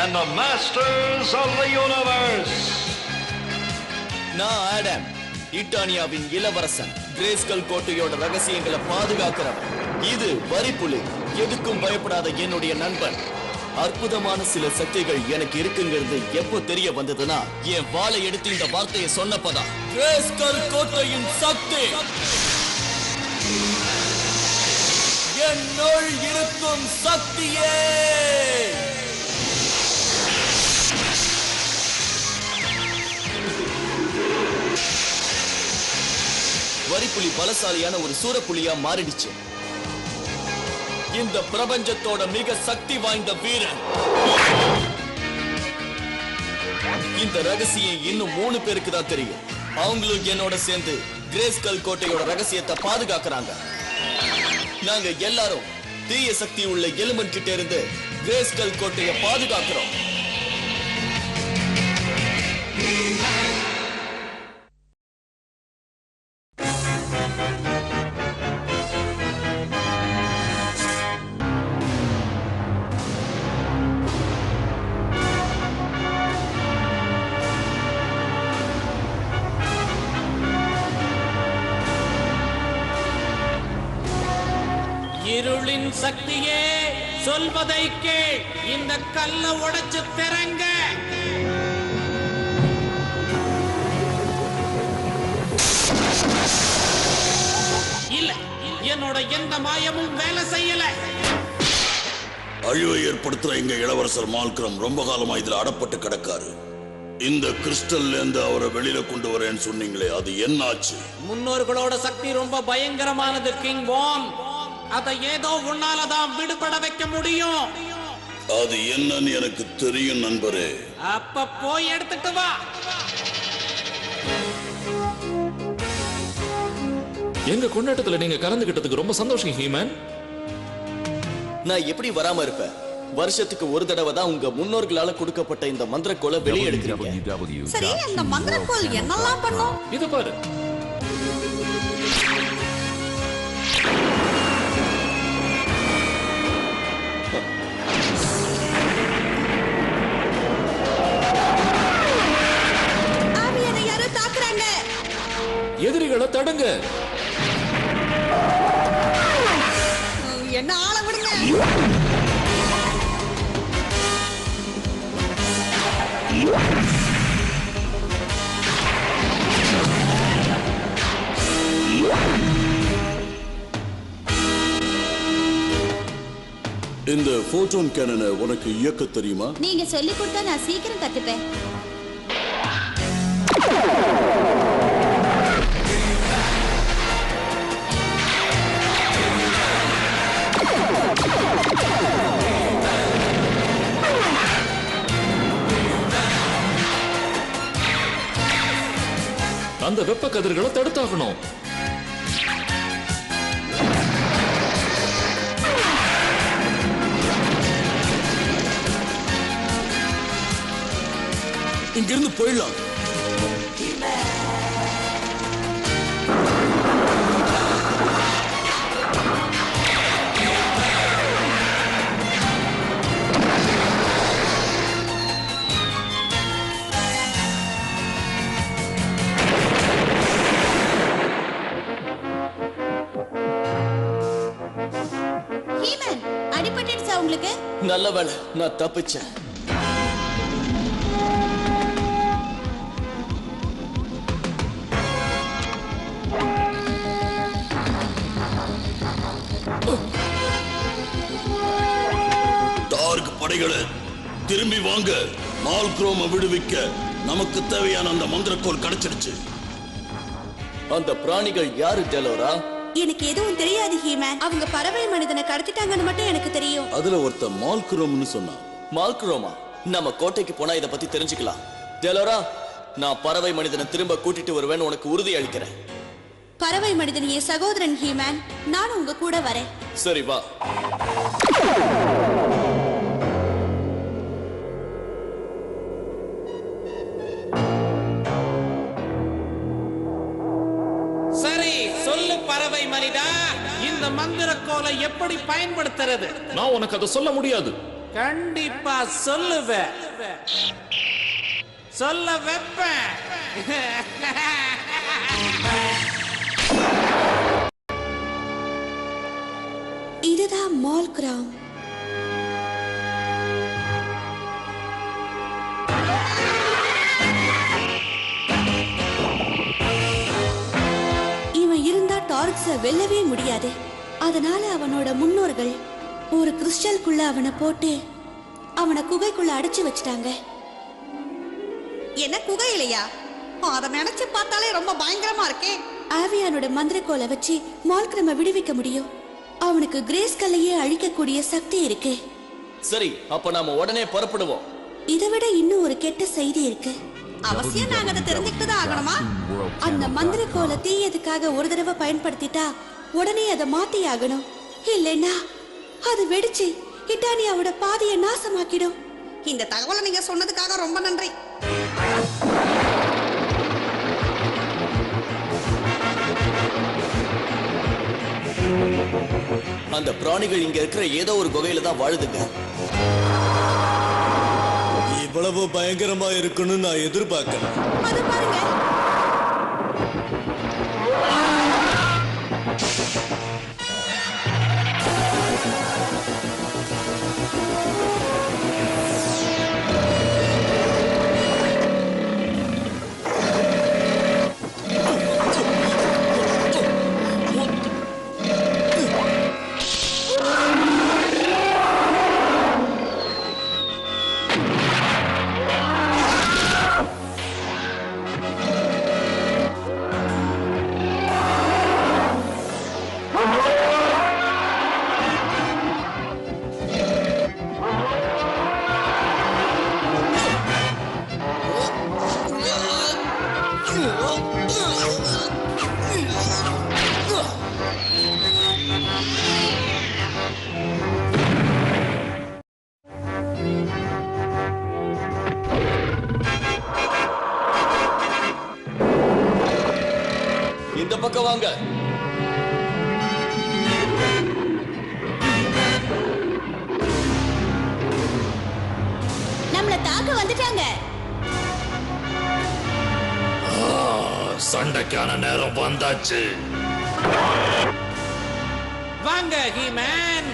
and the masters of the universe. நான் Adam, இட்டானியாவின் இளவரசன். Greyscale கோட்டையோட ரகசியங்களை பாதுகாக்கிறவன். இது வரிப்புலி, எதுக்கும் பயப்படாத என்னுடைய நண்பன். அற்புதமான சில சக்திகள் எனக்கு இருக்குங்கிறது எப்போ தெரிய வந்ததுன்னா, என் வாளை எடுத்து இந்த வார்த்தையை சொன்னப்பதான். கிரேஸ்கல் கோட்டையின் சக்தி என்னுள் இருக்கும் சக்தியே. வரிப்புலி பலசாலியான ஒரு சூரப்புலியா மாறிடுச்சு. இந்த பிரபஞ்சத்தோட மிக சக்தி வாய்ந்த வீரன். இந்த ரகசியம் இன்னும் 3 பேருக்கு தான் தெரியும். அவங்களும் என்னோட சேர்ந்து கிரேஸ்கல் கோட்டையோட ரகசியத்தை பாதுகாக்கிறாங்க. நாங்க எல்லாரும் தீய சக்தி உள்ள எலிமெண்ட் கிட்ட இருந்து கிரேஸ்கல் கோட்டையை பாதுகாக்கிறோம். இருளின் சக்தியே, சொல்வதை கேள். இந்த கல்ல உடைச்சு திறங்க. இல்ல, என்னோட எந்த மாயமும் வேலை செய்யல. அழிவை ஏற்படுத்துற எங்க இளவரசர் மால்க்ரம் ரொம்ப காலமா இதுல அடப்பட்டு கிடக்காரு. இந்த கிறிஸ்டல்ல இருந்து அவரை வெளியில கொண்டு வரேன்னு சொன்னீங்களே, அது என்ன ஆச்சு? முன்னோர்களோட சக்தி ரொம்ப பயங்கரமானது கிங் வான். அதை ஏதோ உன்னாலதான் விடுபட வைக்க முடியும். அது என்னன்னு எனக்கு தெரியும் நண்பரே. அப்ப போய் எடுத்துட்டு வா. எங்க கொண்டாட்டத்துல நீங்க கலந்துகிட்டதுக்கு ரொம்ப சந்தோஷம் ஹீமன். நான் எப்படி வராம இருப்பேன்? வருஷத்துக்கு ஒரு தடவை தான் உங்க முன்னோர்களால கொடுக்கப்பட்ட இந்த மந்திரக்கோலை வெளியே எடுக்கிறீங்க. சரி, அந்த மந்திரக்கோல் என்னெல்லாம் பண்ணும்? இது பாரு. எதிரிகளை தடுங்க. என்ன ஆள விடுங்க. இந்த போட்டோன் கேனனை உனக்கு இயக்க தெரியுமா? நீங்க சொல்லி கொடுத்தா நான் சீக்கிரம் கத்துப்பேன். அந்த வெப்ப கதிர்களை தடுத்தாகணும். இங்கிருந்து போயிடலாம். அடிபட்டுடுச்சா உங்களுக்கு? நல்ல வேளை நான் தப்பிச்சேன். டார்க் படைகளை திரும்பி வாங்க. மால்க்ரோமை விடுவிக்க நமக்கு தேவையான அந்த மந்திரக்கோள் கிடைச்சிடுச்சு. அந்த பிராணிகள் யாரு டெலோரா? எனக்கு எதுவும் தெரியாது ஹீமன். அவங்க பறவை மனிதனை கடத்திட்டாங்கன்னு மட்டும் எனக்கு தெரியும். அதுல ஒருத்த மால்க்ரோம்னு சொன்னான். மால்க்ரோமா? நம்ம கோட்டைக்கு போனா இத பத்தி தெரிஞ்சுக்கலாம். டெலோரா, நான் பறவை மனிதனை திரும்ப கூட்டிட்டு வருவேன்னு உனக்கு உறுதி அளிக்கிறேன். பறவை மனிதன் என் சகோதரன் ஹீமன். நானும் உங்க கூட வரேன். சரி வா. சரி, சொல்லு பறவை மனிதா, இந்த மந்திரக்கோலை எப்படி பயன்படுத்துறது? நான் உனக்கு அதை சொல்ல முடியாது. கண்டிப்பா சொல்லுவேன், சொல்ல வைப்பேன். இதுதான் மால்கிராம். இவன் இருந்தா டார்க்ஸ வெல்லவே முடியாது. அதனால அவனோட முன்னோர்கள் ஒரு கிறிஸ்டலுக்குள்ள அவனை போட்டு அவனை குகைக்குள்ள அடைச்சு வச்சிட்டாங்க. என்ன குகையிலையா? அதை நினைச்சு பார்த்தாலே ரொம்ப பயங்கரமா இருக்கே. ஆவியானோட மந்திரக்கோலை வச்சு மால்கிராம விடுவிக்க முடியும். அவனுக்கு கிரேஸ் கல்லையே அழிக்கக்கூடிய சக்தி இருக்கு. சரி, அப்ப நாம உடனே புறப்படுவோம். இதை விட இன்னும் ஒரு கெட்ட செய்தி இருக்கு. அவசியம் நாங்க அதை தெரிஞ்சுக்கிட்டு தான் ஆகணுமா? அந்த மந்திரக்கோலை தீயதுக்காக ஒரு தடவை பயன்படுத்திட்டா உடனே அதை மாத்தி ஆகணும். இல்லைன்னா அது வெடிச்சு இட்டானியாவோட பாதியை நாசமாக்கிடும். இந்த தகவலை நீங்க சொன்னதுக்காக ரொம்ப நன்றி. அந்த பிராணிகள் இங்க இருக்கிற ஏதோ ஒரு குகையில தான் வாழுதுங்க. இவ்வளவு பயங்கரமா இருக்குன்னு நான் எதிர்பார்க்கல. அது பாருங்க. இந்த பக்கம் வாங்க. நம்மள தாக்க வந்துட்டாங்க. சண்டைக்கான நேரம் வந்தாச்சு. வாங்க ஹீமேன்.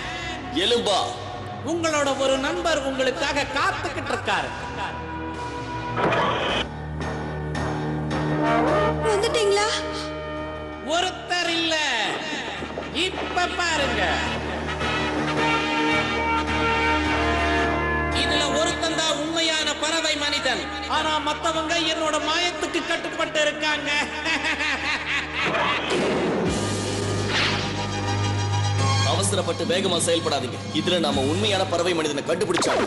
எலும்பா, உங்களோட ஒரு நண்பர் உங்களுக்காக காத்துக்கிட்டு இருக்காரு. வந்துட்டீங்களா? ஒருத்தர் இல்ல, இப்ப பாருங்க. இதுல ஒருத்தன் தான் உண்மையான பறவை மனிதன். ஆனா மத்தவங்க என்னோட மாயத்துக்கு கட்டுப்பட்டு இருக்காங்க. அவசரப்பட்டு வேகமா செயல்படாதீங்க. இதுல நாம உண்மையான பறவை மனிதனை கண்டுபிடிச்சாங்க.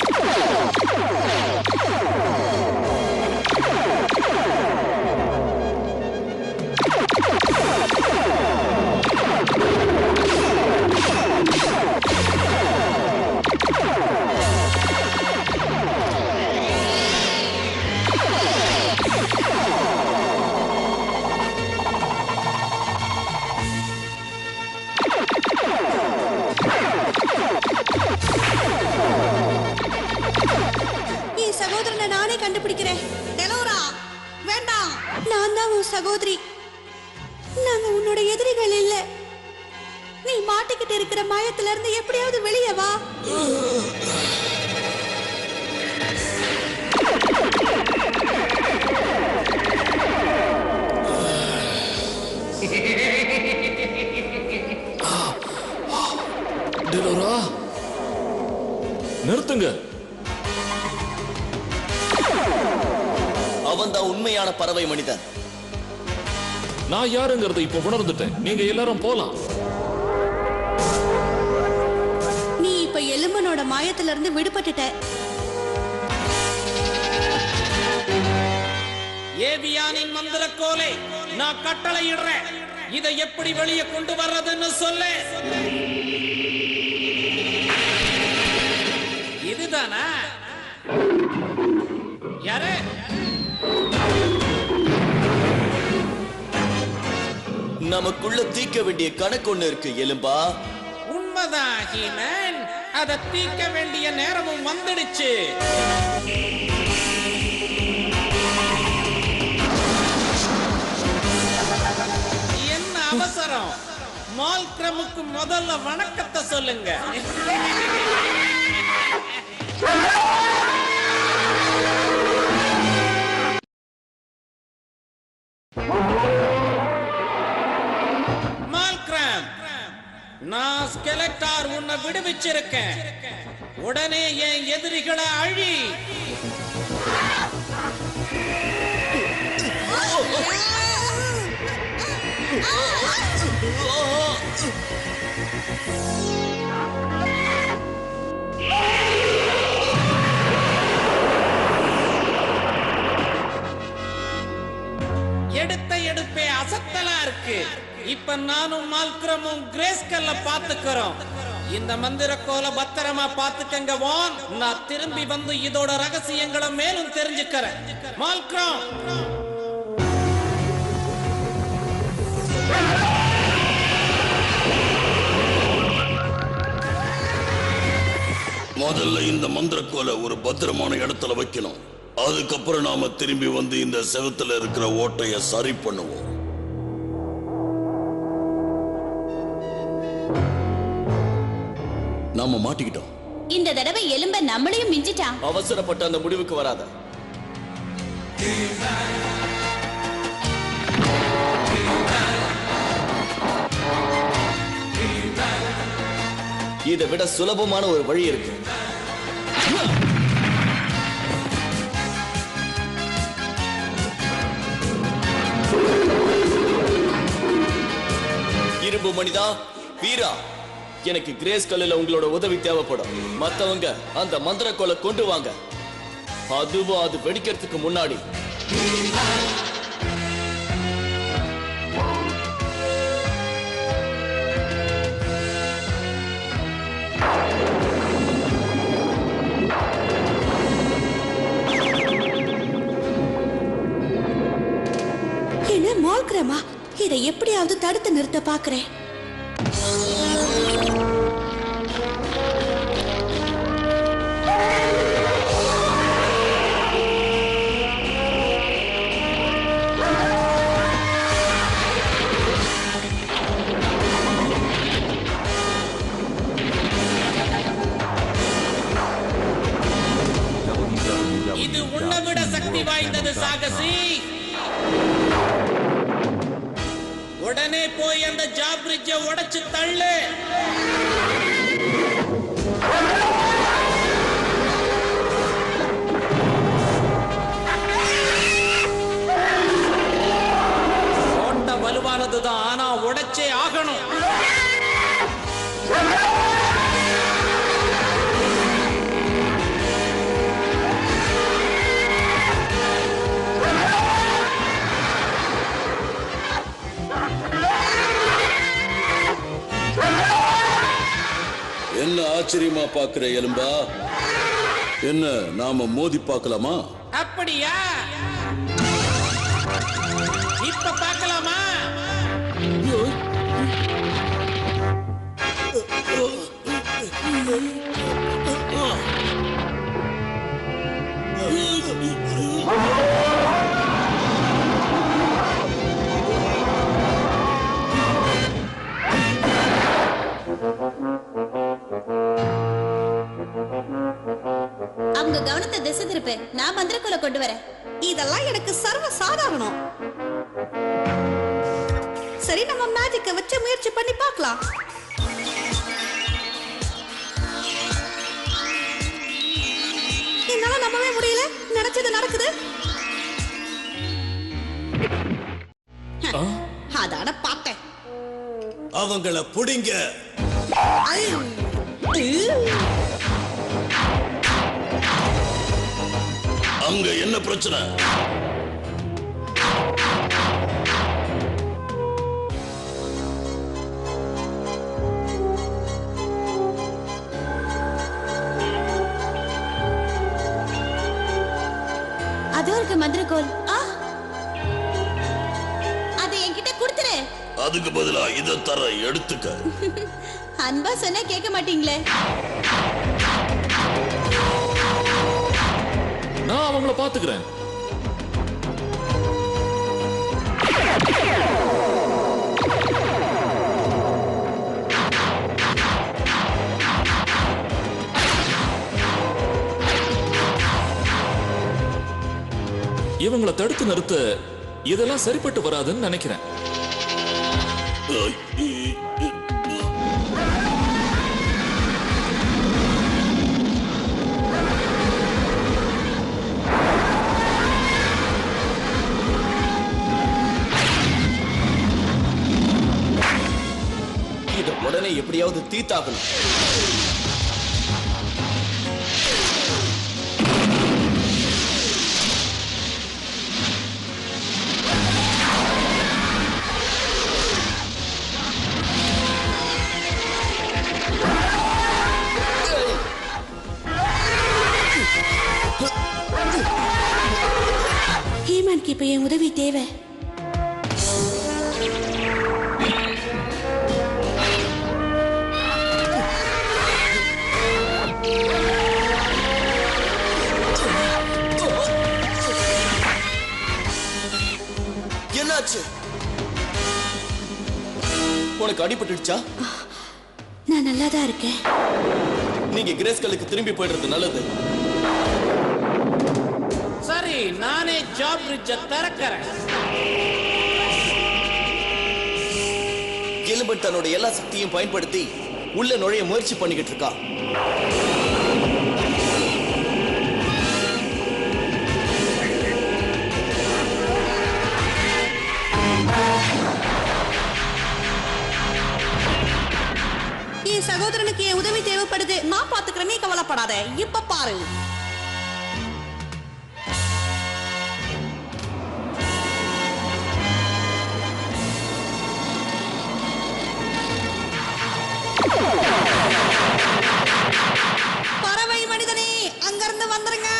என் சகோதரனை நானே கண்டுபிடிக்கிறேன். டெலோரா, வேண்டாம். நான் தான் உன் சகோதரி. நாங்க உன்னோட எதிரிகள் இல்ல. நீ மாட்டிக்கிட்டு இருக்கிற மாயத்துல இருந்து எப்படியாவது வெளியே வா. டெலோரா, நிறுத்துங்க. அவன் தான் உண்மையான பறவை மனிதன். நான் யாருங்கிறத இப்ப உணர்ந்துட்டேன். நீங்க எல்லாரும் போலாம். நீ இப்ப எலும்பனோட மாயத்துல இருந்து விடுபட்டுட்ட. ஏவியானின் மந்திரக்கோலை நான் கட்டளையிடுறேன். இதை எப்படி வெளியே கொண்டு வர்றதுன்னு சொல்லு. இதுதானா? யாரு? நமக்குள்ள தீர்க்க வேண்டிய கணக்கு ஒண்ணு இருக்கு எலும்பா. உண்மைதான் ஹீமன். அதை தீர்க்க வேண்டிய நேரமும் வந்துடுச்சு. என்ன அவசரம்? மால்க்ரமுக்கு முதல்ல வணக்கத்தை சொல்லுங்க. மால்க்ரம், நான் ஸ்கெலெக்டார் உன்னை விடுவிச்சிருக்கேன். உடனே என் எதிரிகளை அழி. எடுப்பே அசத்தலா இருக்கு. இப்ப நானும் மால்க்ரமும் கிரேஸ்கல்ல பாத்துக்கிறோம். இந்த மந்திர கோல பத்திரமா பாத்துக்கங்க வான். நான் திரும்பி வந்து இதோட ரகசியங்களை மேலும் தெரிஞ்சுக்கிறேன். மால்க்ரம், முதல்ல இந்த மந்திரக்கோலை ஒரு பத்திரமான இடத்துல வைக்கணும். அதுக்கப்புறம் நாம திரும்பி வந்து இந்த செவத்துல இருக்கிற ஓட்டைய சரி பண்ணுவோம். நாம மாட்டிக்கிட்டோம். இந்த தடவை எலும்ப நம்மளையும் மிஞ்சிட்டான். அவசரப்பட்டு அந்த முடிவுக்கு வராத. இதை விட சுலபமான ஒரு வழி இருக்கு. இரும்பு மனிதா, வீரா, எனக்கு கிரேஸ் கல்லில் உங்களோட உதவி தேவைப்படும். மத்தவங்க அந்த மந்திரக்கோலை கொண்டு வாங்க. அதுவும் அது வெடிக்கிறதுக்கு முன்னாடி. என்ன மால்க்ரமா, இதை எப்படியாவது தடுத்து நிறுத்த பாக்குறேன். இது உன்னை விட சக்தி வாய்ந்தது சாகசி. உடனே போய் அந்த ஜாப்ரிட்ஜ உடைச்சு தள்ளு. ஓட்ட வலுவானதுதான், ஆனா உடைச்சே ஆகணும். என்ன ஆச்சரியமா பாக்குற எலும்பா? என்ன நாம மோதி பார்க்கலாமா? அப்படியா? இப்ப பார்க்கலாமா? அவங்க கவனத்தை திசை திருப்பு. நான் மந்திரக்கோலை கொண்டு வரேன். இதெல்லாம் எனக்கு சர்வ சாதாரணம். சரி, நம்ம மேஜிக்க வச்சு முயற்சி பண்ணி பார்க்கலாம். என்னால நம்பவே முடியல, நினைச்சது நடக்குது. அதான பார்த்தேன். அவங்கள புடிங்க. அங்க என்ன பிரச்சனை? அதோ இருக்கு மந்திரக்கோல். அதை என்கிட்ட கொடுத்துரு. அதுக்கு பதிலா இதை தர, எடுத்துக்க. அன்பா சொன்னா கேட்க மாட்டீங்களே. நான் அவங்கள பாத்துக்கிறேன். இவங்களை தடுத்து நிறுத்த இதெல்லாம் சரிப்பட்டு வராதுன்னு நினைக்கிறேன். இதை உடனே எப்படியாவது தீத்தாக்கணும். ஹீமனுக்கு இப்ப என் உதவி தேவை. என்னாச்சு? உனக்கு அடிபட்டுடுச்சா? நான் நல்லாதான் இருக்கேன். நீங்க கிரேஸ்கலுக்கு திரும்பி போயிடுறது நல்லது. சரி, நானே ஜாப் பிரிட்ஜை திறக்கிறேன். எலும்பன் தன்னோட எல்லா சக்தியும் பயன்படுத்தி உள்ள நுழைய முயற்சி பண்ணிக்கிட்டு இருக்கா. என் சகோதரனுக்கு என் உதவி தேவைப்படுது. நான் பாத்துக்கிறேன், நீ கவலைப்படாத. இப்ப பாரு. பறவை மனிதனே, அங்கிருந்து வந்துருங்க.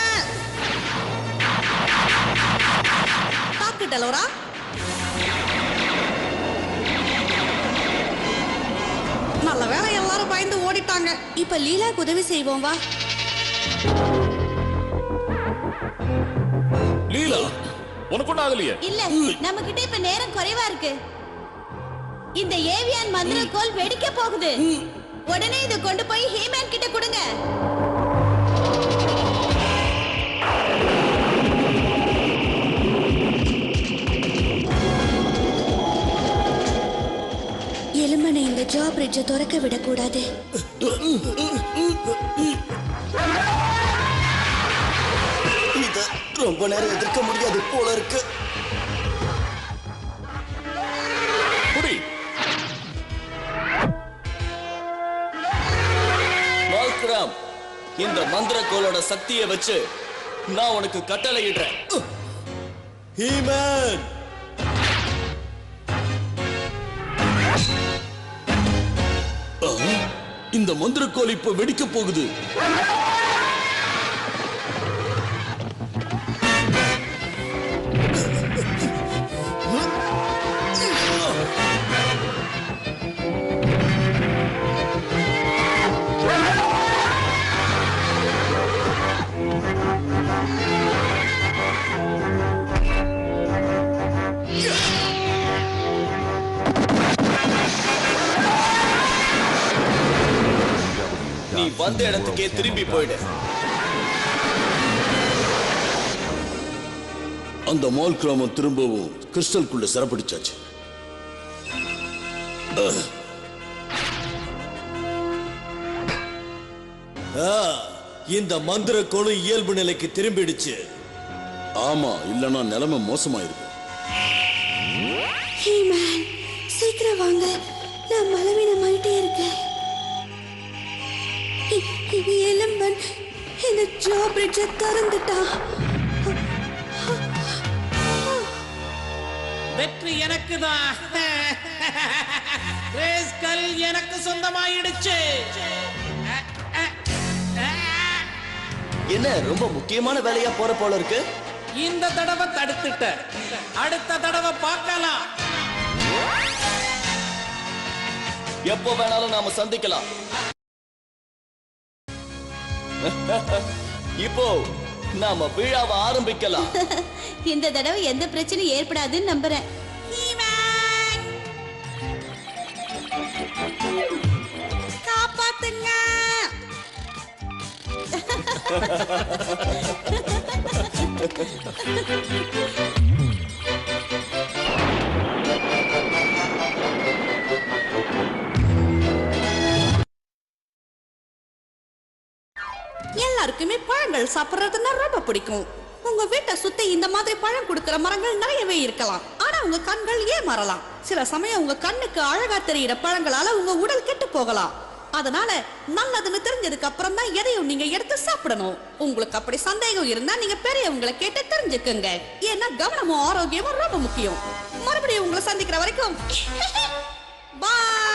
தாக்குட்டலோரா. நல்ல வேலை, எல்லாரும் பயந்து ஓடிட்டாங்க. இப்ப லீலாக்கு உதவி செய்வோம் வா. லீலா, உனக்கு ஒண்ணு ஆகலையே? இல்ல, நம்ம கிட்ட இப்ப நேரம் குறைவா இருக்கு. இந்த ஏவியான் மந்திரக்கோல் வெடிக்க போகுது. உடனே இதை கொண்டு போய் ஹீமேன் கிட்ட கொடுங்க. எலும்பனை இந்த ஜாப் பிரிட்ஜை திறக்க விடக்கூடாது. இத ரொம்ப நேரம் எதிர்க்க முடியாது போல இருக்கு. மால்க்ராம், இந்த மந்திரக்கோளோட சக்தியை வச்சு நான் உனக்கு கட்டளையிடுறேன். ஹீமன், இந்த மந்திரக்கோல் இப்ப வெடிக்க போகுது. நீ வந்த இடத்துக்கே திரும்பி போயிடு. அந்த மால்க்ராம திரும்பவும் கிறிஸ்டலுக்குள்ள சிறப்பிடிச்சாச்சு. இந்த மந்திர கோளும் இயல்பு நிலைக்கு திரும்பிடுச்சு. ஆமா, இல்லனா நிலைமை மோசமாயிருக்கும். ஹீமேன், சீக்கிரம் வாங்க. நான் பலவீனமாயிட்டே இருக்கேன். எலும்பன் இந்த ஜாப் பிரிட்ஜை திறந்துட்டான். வெற்றி எனக்கு தான். கிரேஸ்கல் எனக்கு சொந்தமாயிடுச்சு. என்ன ரொம்ப முக்கியமான வேலையா போற போல இருக்கு. இந்த தடவை தடுத்துட்ட, அடுத்த தடவை பார்க்கலாம். எப்போ வேணாலும் நாம சந்திக்கலாம். இப்போ நாம விழாவை ஆரம்பிக்கலாம். இந்த தடவை எந்த பிரச்சனையும் ஏற்படாதுன்னு நம்புறேன். காப்பாத்துங்க. எல்லாருக்குமே பழங்கள் சாப்பிடுறதுன்னா ரொம்ப பிடிக்கும். உங்க வீட்டை சுத்தி இந்த மாதிரி பழம் கொடுக்கிற மரங்கள் நிறையவே இருக்கலாம். ஆனா உங்க கண்கள் ஏமாறலாம். சில சமயம் உங்க கண்ணுக்கு அழகா தெரிகிற பழங்களால உங்க உடல் கெட்டு போகலாம். அதனால நல்லதுன்னு தெரிஞ்சதுக்கு அப்புறம் தான் எதையும் நீங்க எடுத்து சாப்பிடணும். உங்களுக்கு அப்படி சந்தேகம் இருந்தா நீங்க பெரியவங்களை கேட்டு தெரிஞ்சுக்குங்க. ஏன்னா கவனமும் ஆரோக்கியமும் ரொம்ப முக்கியம். மறுபடியும் உங்களை சந்திக்கிற வரைக்கும் பாய்.